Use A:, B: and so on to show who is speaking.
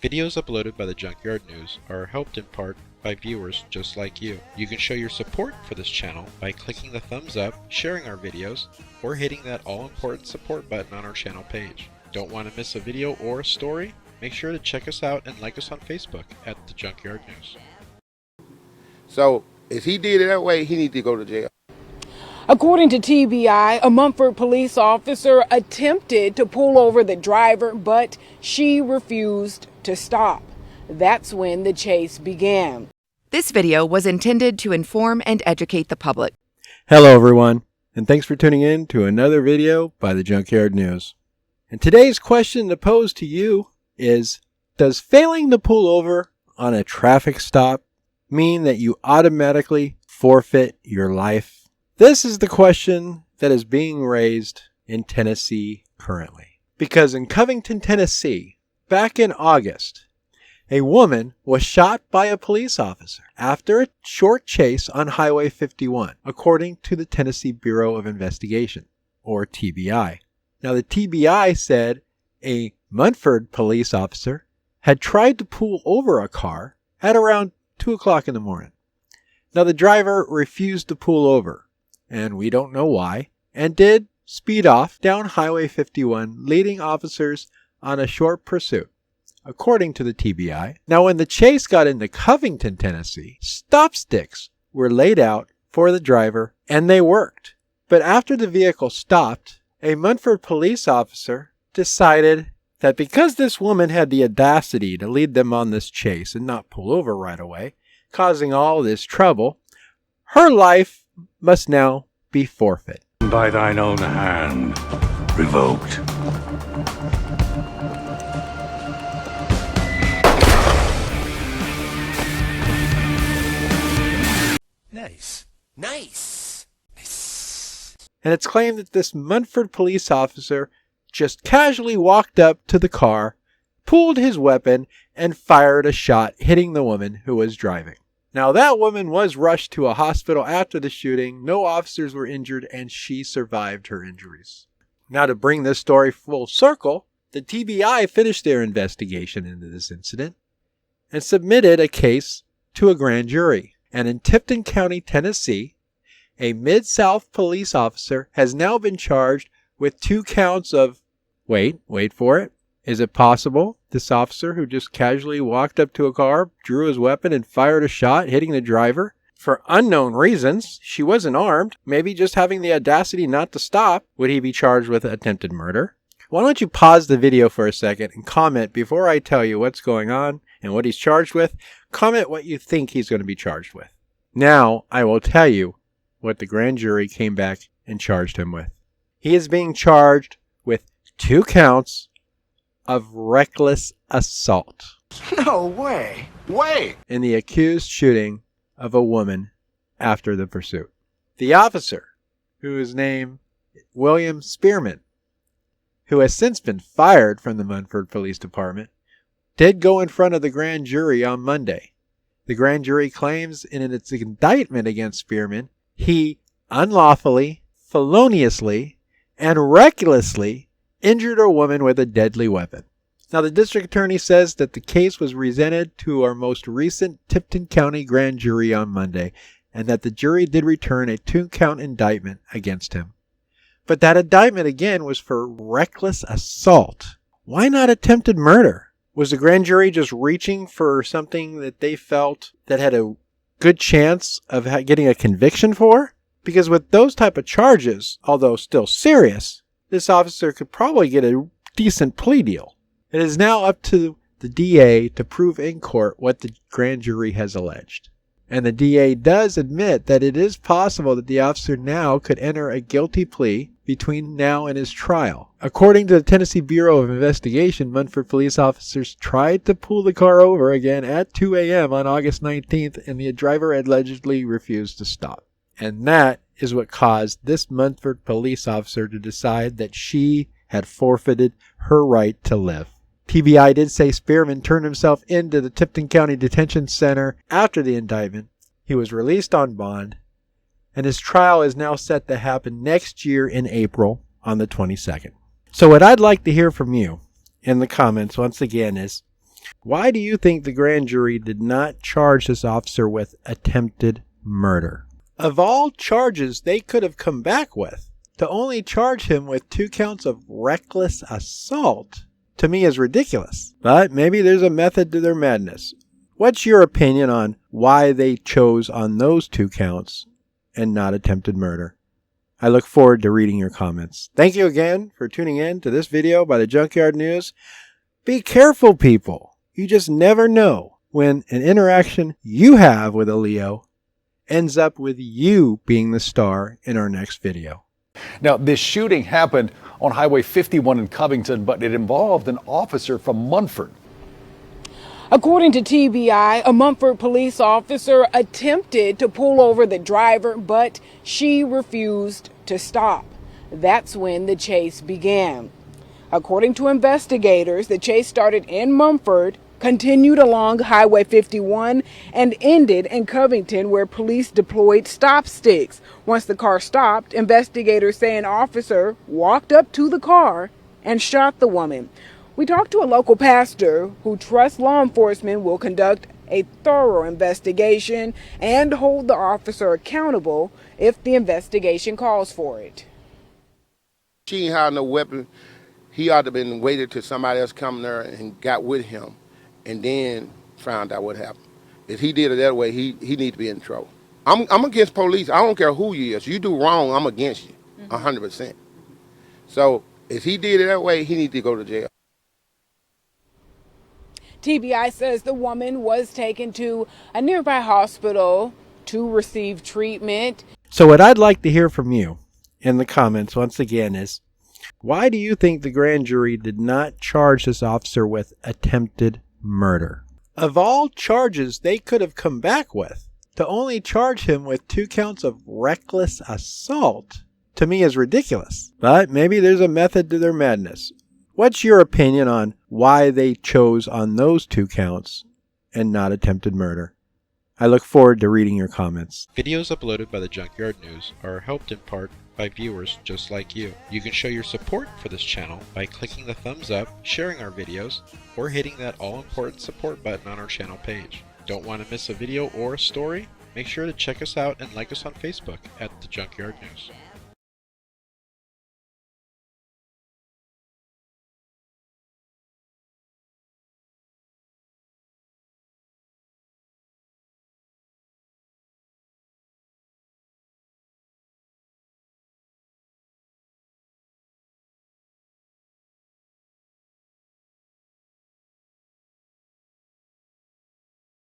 A: Videos uploaded by the Junkyard News are helped in part by viewers just like you. You can show your support for this channel by clicking the thumbs up, sharing our videos, or hitting that all-important support button on our channel page. Don't want to miss a video or a story? Make sure to check us out and like us on Facebook at The Junkyard News.
B: So, if he did it that way, he needs to go to jail.
C: According to TBI, a Munford police officer attempted to pull over the driver, but she refused to stop. That's when the chase began.
D: This video was intended to inform and educate the public.
E: Hello everyone, and thanks for tuning in to another video by the Junkyard News. And today's question to pose to you is, does failing to pull over on a traffic stop mean that you automatically forfeit your life? This is the question that is being raised in Tennessee currently. Because in Covington, Tennessee, back in August, a woman was shot by a police officer after a short chase on Highway 51, according to the Tennessee Bureau of Investigation, or TBI. Now, the TBI said a Munford police officer had tried to pull over a car at around 2 o'clock in the morning. Now, the driver refused to pull over, and we don't know why, and did speed off down Highway 51, leading officers on a short pursuit, according to the TBI. Now, when the chase got into Covington, Tennessee, stop sticks were laid out for the driver, and they worked. But after the vehicle stopped, a Munford police officer decided that because this woman had the audacity to lead them on this chase and not pull over right away, causing all this trouble, her life must now be forfeit.
F: By thine own hand, revoked.
G: Nice. Nice. Nice.
E: And it's claimed that this Munford police officer just casually walked up to the car, pulled his weapon, and fired a shot, hitting the woman who was driving. Now, that woman was rushed to a hospital after the shooting. No officers were injured, and she survived her injuries. Now, to bring this story full circle, the TBI finished their investigation into this incident and submitted a case to a grand jury. And in Tipton County, Tennessee, a Mid-South police officer has now been charged with 2 counts of, wait for it. Is it possible this officer who just casually walked up to a car, drew his weapon, and fired a shot, hitting the driver? For unknown reasons, she wasn't armed, maybe just having the audacity not to stop. Would he be charged with attempted murder? Why don't you pause the video for a second and comment before I tell you what's going on and what he's charged with? Comment what you think he's going to be charged with. Now, I will tell you what the grand jury came back and charged him with. He is being charged with 2 counts of reckless assault.
G: No way. Way.
E: In the accused shooting of a woman after the pursuit. The officer, who is named William Spearman, who has since been fired from the Munford Police Department, did go in front of the grand jury on Monday. The grand jury claims in its indictment against Spearman, he unlawfully, feloniously, and recklessly injured a woman with a deadly weapon. Now, the district attorney says that the case was presented to our most recent Tipton County grand jury on Monday, and that the jury did return a 2-count indictment against him. But that indictment, again, was for reckless assault. Why not attempted murder? Was the grand jury just reaching for something that they felt that had a good chance of getting a conviction for? Because with those type of charges, although still serious, this officer could probably get a decent plea deal. It is now up to the DA to prove in court what the grand jury has alleged. And the DA does admit that it is possible that the officer now could enter a guilty plea between now and his trial. According to the Tennessee Bureau of Investigation, Munford police officers tried to pull the car over again at 2 a.m. on August 19th, and the driver allegedly refused to stop. And that is what caused this Munford police officer to decide that she had forfeited her right to live. TBI did say Spearman turned himself into the Tipton County Detention Center after the indictment. He was released on bond, and his trial is now set to happen next year in April on the 22nd. So what I'd like to hear from you in the comments once again is, Why do you think the grand jury did not charge this officer with attempted murder? Of all charges they could have come back with, to only charge him with 2 counts of reckless assault, to me is ridiculous. But maybe there's a method to their madness. What's your opinion on why they chose on those 2 counts and not attempted murder? I look forward to reading your comments. Thank you again for tuning in to this video by the Junkyard News. Be careful, people. You just never know when an interaction you have with a Leo ends up with you being the star in our next video.
H: Now, this shooting happened on Highway 51 in Covington, but it involved an officer from Munford.
C: According to TBI, a Munford police officer attempted to pull over the driver, but she refused to stop. That's when the chase began. According to investigators, the chase started in Munford, continued along Highway 51, and ended in Covington, where police deployed stop sticks. Once the car stopped, investigators say an officer walked up to the car and shot the woman. We talked to a local pastor who trusts law enforcement will conduct a thorough investigation and hold the officer accountable if the investigation calls for it.
B: She ain't had no weapon. He ought to have been waited till somebody else come there and got with him and then found out what happened. If he did it that way, he need to be in trouble. I'm against police. I don't care who you is. You do wrong, I'm against you, 100%. So if he did it that way, he need to go to jail.
C: TBI says the woman was taken to a nearby hospital to receive treatment.
E: So what I'd like to hear from you in the comments once again is, why do you think the grand jury did not charge this officer with attempted murder? Of all charges they could have come back with, to only charge him with 2 counts of reckless assault, to me is ridiculous. But maybe there's a method to their madness. What's your opinion on why they chose on those 2 counts and not attempted murder? I look forward to reading your comments.
A: Videos uploaded by the Junkyard News are helped in part by viewers just like you. You can show your support for this channel by clicking the thumbs up, sharing our videos, or hitting that all-important support button on our channel page. Don't want to miss a video or a story? Make sure to check us out and like us on Facebook at The Junkyard News.